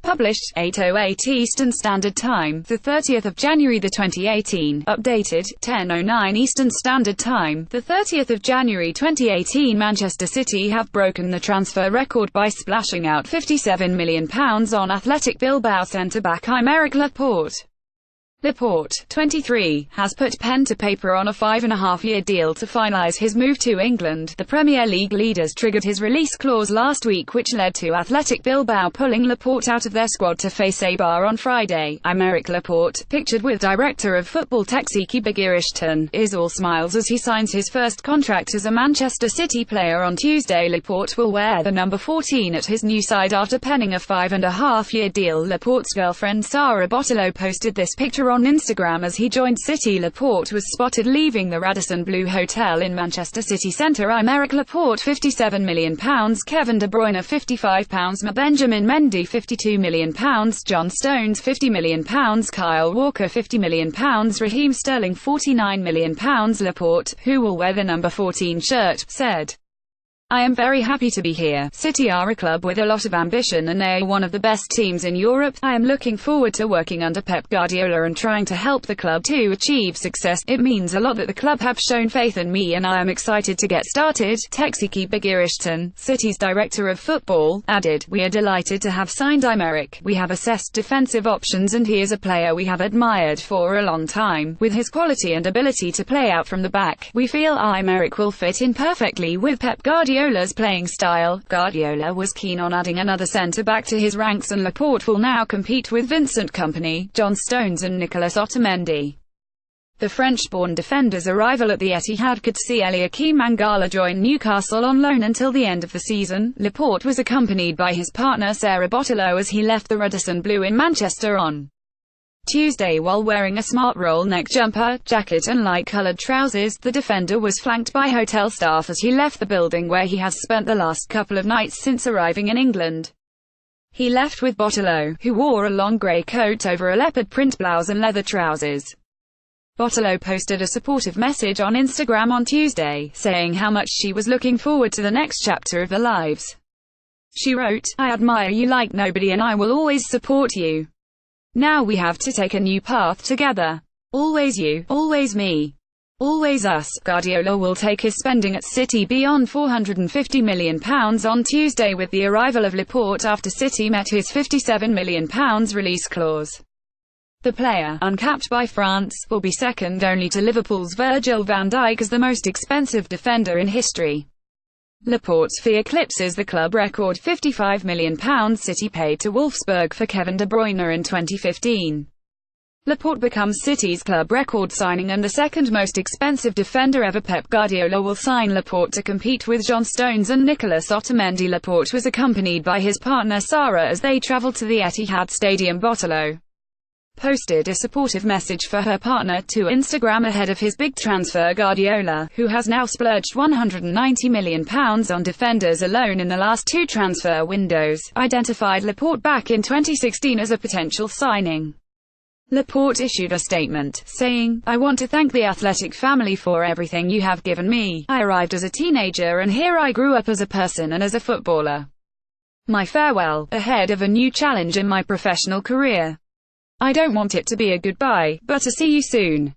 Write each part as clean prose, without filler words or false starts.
Published, 8:08 Eastern Standard Time, the 30th of January 2018. Updated, 10:09 Eastern Standard Time, the 30th of January 2018. Manchester City have broken the transfer record by splashing out £57 million on Athletic Bilbao centre-back Aymeric Laporte. Laporte, 23, has put pen to paper on a 5.5-year deal to finalise his move to England. The Premier League leaders triggered his release clause last week, which led to Athletic Bilbao pulling Laporte out of their squad to face Eibar on Friday. Aymeric Laporte, pictured with Director of Football Txiki Begiristain, is all smiles as he signs his first contract as a Manchester City player on Tuesday. Laporte will wear the number 14 at his new side after penning a 5.5-year deal. Laporte's girlfriend Sara Bottolo posted this picture on Instagram as he joined City. Laporte was spotted leaving the Radisson Blu Hotel in Manchester city centre. Aymeric Laporte £57 million, Kevin De Bruyne £55, Benjamin Mendy £52 million, John Stones £50 million, Kyle Walker £50 million, Raheem Sterling £49 million. Laporte, who will wear the number 14 shirt, said, "I am very happy to be here. City are a club with a lot of ambition and they are one of the best teams in Europe. I am looking forward to working under Pep Guardiola and trying to help the club to achieve success. It means a lot that the club have shown faith in me and I am excited to get started." Txiki Begiristain, City's director of football, added, "We are delighted to have signed Aymeric. We have assessed defensive options and he is a player we have admired for a long time. With his quality and ability to play out from the back, we feel Aymeric will fit in perfectly with Pep Guardiola's playing style." Guardiola was keen on adding another centre-back to his ranks and Laporte will now compete with Vincent Kompany, John Stones and Nicolas Otamendi. The French-born defender's arrival at the Etihad could see Eliakim Mangala join Newcastle on loan until the end of the season. Laporte was accompanied by his partner Sara Bottolo as he left the Radisson Blu in Manchester on Tuesday while wearing a smart roll-neck jumper, jacket and light-coloured trousers. The defender was flanked by hotel staff as he left the building where he has spent the last couple of nights since arriving in England. He left with Bottolo, who wore a long grey coat over a leopard print blouse and leather trousers. Bottolo posted a supportive message on Instagram on Tuesday, saying how much she was looking forward to the next chapter of their lives. She wrote, "I admire you like nobody and I will always support you. Now we have to take a new path together. Always you, always me. Always us." Guardiola will take his spending at City beyond £450 million on Tuesday with the arrival of Laporte after City met his £57 million release clause. The player, uncapped by France, will be second only to Liverpool's Virgil van Dijk as the most expensive defender in history. Laporte's fee eclipses the club record £55 million City paid to Wolfsburg for Kevin De Bruyne in 2015. Laporte becomes City's club record signing and the second most expensive defender ever. Pep Guardiola will sign Laporte to compete with John Stones and Nicolas Otamendi. Laporte was accompanied by his partner Sara as they travelled to the Etihad Stadium. Bottolo posted a supportive message for her partner to Instagram ahead of his big transfer. Guardiola, who has now splurged £190 million on defenders alone in the last two transfer windows, identified Laporte back in 2016 as a potential signing. Laporte issued a statement, saying, "I want to thank the Athletic family for everything you have given me. I arrived as a teenager and here I grew up as a person and as a footballer. My farewell, ahead of a new challenge in my professional career. I don't want it to be a goodbye, but a see you soon.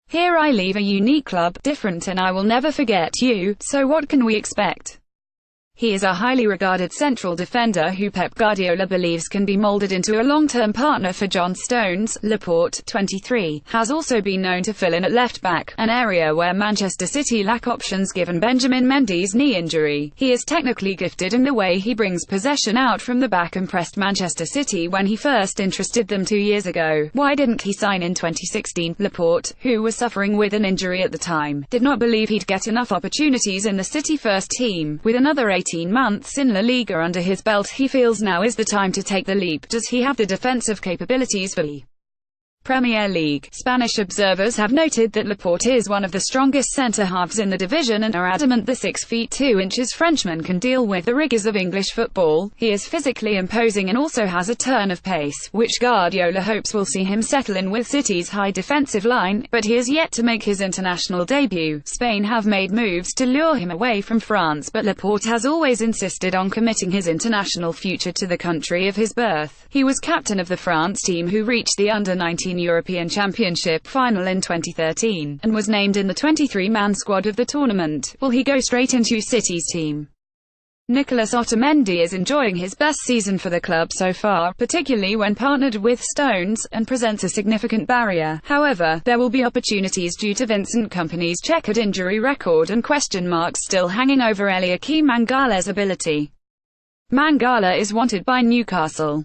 Here I leave a unique club, different and I will never forget you, so what can we expect?" He is a highly regarded central defender who Pep Guardiola believes can be moulded into a long-term partner for John Stones. Laporte, 23, has also been known to fill in at left-back, an area where Manchester City lack options given Benjamin Mendy's knee injury. He is technically gifted in the way he brings possession out from the back impressed Manchester City when he first interested them 2 years ago. Why didn't he sign in 2016? Laporte, who was suffering with an injury at the time, did not believe he'd get enough opportunities in the City first team. With another 18 months in La Liga under his belt, he feels now is the time to take the leap. Does he have the defensive capabilities for Premier League. Spanish observers have noted that Laporte is one of the strongest centre-halves in the division and are adamant the 6 feet 2 inches Frenchman can deal with the rigours of English football. He is physically imposing and also has a turn of pace, which Guardiola hopes will see him settle in with City's high defensive line, but he has yet to make his international debut. Spain have made moves to lure him away from France, but Laporte has always insisted on committing his international future to the country of his birth. He was captain of the France team who reached the Under-19 European Championship final in 2013, and was named in the 23-man squad of the tournament. Will he go straight into City's team? Nicolas Otamendi is enjoying his best season for the club so far, particularly when partnered with Stones, and presents a significant barrier. However, there will be opportunities due to Vincent Kompany's checkered injury record and question marks still hanging over Eliakim Mangala's ability. Mangala is wanted by Newcastle.